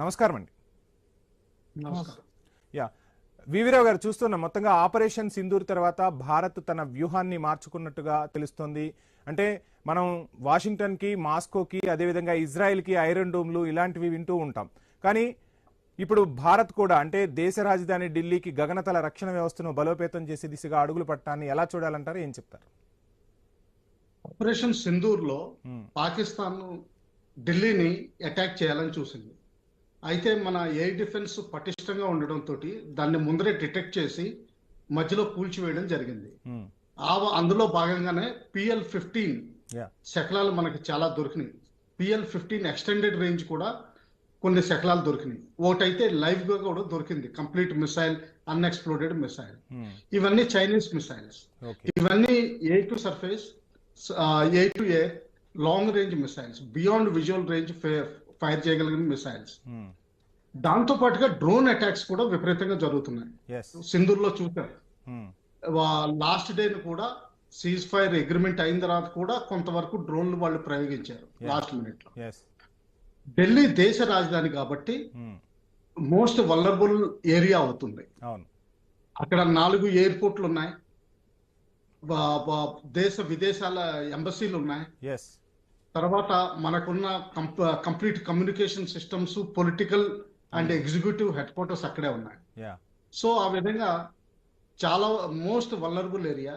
నమస్కారం అండి. నమస్కారం. యా వివిరావు గారు, చూస్తున్న మొత్తంగా ఆపరేషన్ సింధూర్ తర్వాత భారత్ తన వ్యూహాన్ని మార్చుకున్నట్టుగా తెలుస్తోంది. అంటే మనం వాషింగ్టన్కి, మాస్కోకి, అదేవిధంగా ఇజ్రాయెల్కి ఐరన్ డోమ్లు ఇలాంటివి వింటూ ఉంటాం. కానీ ఇప్పుడు భారత్ కూడా అంటే దేశ రాజధాని ఢిల్లీకి గగనతల రక్షణ వ్యవస్థను బలోపేతం చేసే దిశగా అడుగులు పట్టాన్ని ఎలా చూడాలంటారు, ఏం చెప్తారు? ఆపరేషన్ సింధూర్ లో పాకిస్తాన్ ఢిల్లీని అటాక్ చేయాలని చూసింది. అయితే మన ఎయిర్ డిఫెన్స్ పటిష్టంగా ఉండడంతో దాన్ని ముందరే డిటెక్ట్ చేసి మధ్యలో కూల్చివేయడం జరిగింది. అందులో భాగంగానే PL-15 శకలాలు మనకి చాలా దొరికినాయి. PL-15 ఎక్స్టెండెడ్ రేంజ్ కూడా కొన్ని శకలాలు దొరికినాయి. ఒకటైతే లైవ్ గా కూడా దొరికింది, కంప్లీట్ మిసైల్, అన్ఎక్స్ప్లోడెడ్ మిసైల్. ఇవన్నీ చైనీస్ మిసైల్స్. ఇవన్నీ air to surface, air to air, long range missiles, beyond visual range fire చేయగలిగిన మిసైల్స్. దాంతో పాటుగా డ్రోన్ అటాక్స్ కూడా విపరీతంగా జరుగుతున్నాయి. సింధూర్ లో చూసారు. లాస్ట్ డే కూడా సీజ్ ఫైర్ అగ్రిమెంట్ అయిన తర్వాత కూడా కొంతవరకు డ్రోన్లు వాళ్ళు ప్రయోగించారు లాస్ట్ మినిట్ లో. ఢిల్లీ దేశ రాజధాని కాబట్టి మోస్ట్ వల్నరబుల్ ఏరియా అవుతుంది. అక్కడ 4 ఎయిర్పోర్ట్లు ఉన్నాయి, దేశ విదేశాల ఎంబసీలు ఉన్నాయి. తర్వాత మనకున్న complete communication systems, political and executive head quarters అక్కడే ఉన్నాయి. సో ఆ విధంగా చాలా మోస్ట్ వల్నరబుల్ ఏరియా.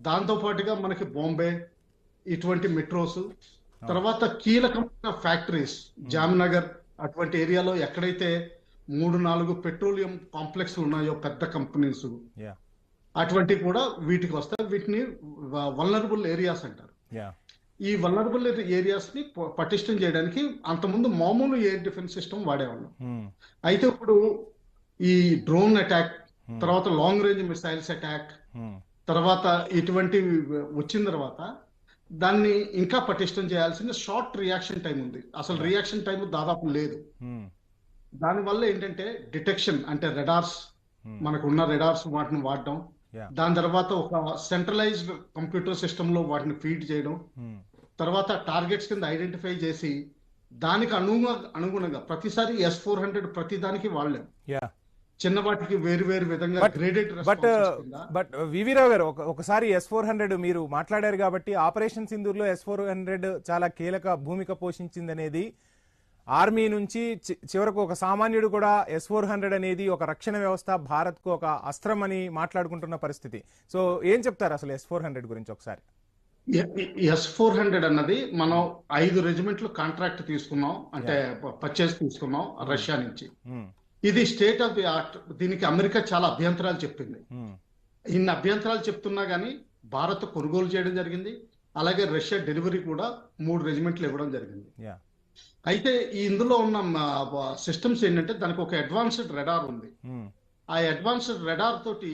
దాంతో పాటుగా మనకి బాంబే, ఇటువంటి మెట్రోస్, తర్వాత కీలకమైన ఫ్యాక్టరీస్, జామ్నగర్ అటువంటి ఏరియాలో ఎక్కడైతే 3-4 పెట్రోలియం కాంప్లెక్స్ ఉన్నాయో పెద్ద కంపెనీస్, అటువంటివి కూడా వీటికి వస్తాయి. వీటిని వల్నరబుల్ ఏరియాస్ అంటారు. ఈ వల్నరబుల్ ఏరియాస్ ని పటిష్టం చేయడానికి అంతకుముందు మామూలు ఎయిర్ డిఫెన్స్ సిస్టమ్ వాడేవాళ్ళం. అయితే ఇప్పుడు ఈ డ్రోన్ అటాక్, తర్వాత లాంగ్ రేంజ్ మిసైల్స్ అటాక్, తర్వాత ఇటువంటి వచ్చిన తర్వాత దాన్ని ఇంకా పటిష్టం చేయాల్సిన షార్ట్ రియాక్షన్ టైం ఉంది. అసలు రియాక్షన్ టైం దాదాపు లేదు. దానివల్ల ఏంటంటే డిటెక్షన్ అంటే రెడార్స్, మనకున్న రెడార్స్ వాటిని వాడడం, దాని తర్వాత ఒక సెంట్రలైజ్డ్ కంప్యూటర్ సిస్టమ్ లో వాటిని ఫీడ్ చేయడం, తర్వాత టార్గెట్స్ కింద ఐడెంటిఫై చేసి దానికి అనుగుణంగా ప్రతిసారి S-400 ప్రతి దానికి వాడలేం. చిన్న వాటికి వేరు వేరు విధంగా గ్రేడెడ్. బట్ వివిరావు గారు, ఒకసారి S-400 మీరు మాట్లాడారు కాబట్టి ఆపరేషన్ సింధూర్ లో S-400 చాలా కీలక భూమిక పోషించింది అనేది ఆర్మీ నుంచి చివరకు ఒక సామాన్యుడు కూడా S-400 అనేది ఒక రక్షణ వ్యవస్థ, భారత్ కు ఒక అస్త్రం అని మాట్లాడుకుంటున్న పరిస్థితి. సో ఏం చెప్తారు అసలు S-400 గురించి ఒకసారి? S-400 అన్నది మనం 5 రెజిమెంట్లు కాంట్రాక్ట్ తీసుకున్నాం, అంటే పర్చేస్ తీసుకున్నాం రష్యా నుంచి. ఇది స్టేట్ ఆఫ్ ది ఆర్ట్. దీనికి అమెరికా చాలా అభ్యంతరాలు చెప్పింది. ఇన్ని అభ్యంతరాలు చెప్తున్నా గానీ భారత్ కొనుగోలు చేయడం జరిగింది. అలాగే రష్యా డెలివరీ కూడా 3 రెజిమెంట్లు ఇవ్వడం జరిగింది. అయితే ఇందులో ఉన్న సిస్టమ్స్ ఏంటంటే దానికి ఒక అడ్వాన్స్డ్ రెడార్ ఉంది. ఆ అడ్వాన్స్డ్ రెడార్ తోటి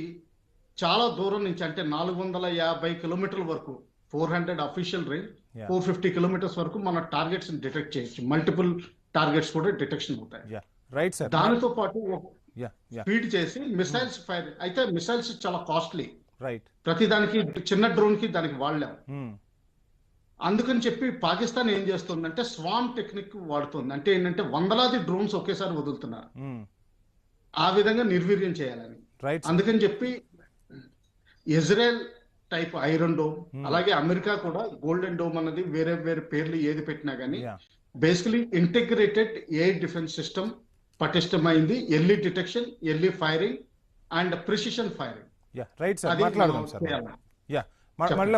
చాలా దూరం నుంచి, అంటే 450 కిలోమీటర్ల వరకు, 400 అఫీషియల్ రేంజ్, 450 కిలోమీటర్స్ వరకు మన టార్గెట్స్ డిటెక్ట్ చేయొచ్చు. మల్టిపుల్ టార్గెట్స్ కూడా డిటెక్షన్ అవుతాయి. దానితో పాటు స్పీడ్ చేసి మిసైల్స్ ఫైర్. అయితే మిసైల్స్ చాలా కాస్ట్లీ. ప్రతి దానికి, చిన్న డ్రోన్ కి దానికి వాడలేం. అందుకని చెప్పి పాకిస్తాన్ ఏం చేస్తుందంటే స్వామ్ టెక్నిక్ వాడుతుంది. అంటే ఏంటంటే వందలాది డ్రోన్స్ ఒకేసారి వదులుతున్నారు, ఆ విధంగా నిర్వీర్యం చేయాలని. అందుకని చెప్పి ఇజ్రాయెల్ టైప్ ఐరన్ డోమ్, అలాగే అమెరికా కూడా గోల్డెన్ డోమ్ అన్నది వేరే వేరే పేర్లు ఏది పెట్టినా గానీ basically integrated air defence system పటిష్టమైంది. Early detection, early firing and precision firing.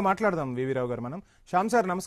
మాట్లాడదాం వివిరావు గారు. మనం శ్యామ్ సార్ నమస్కారం.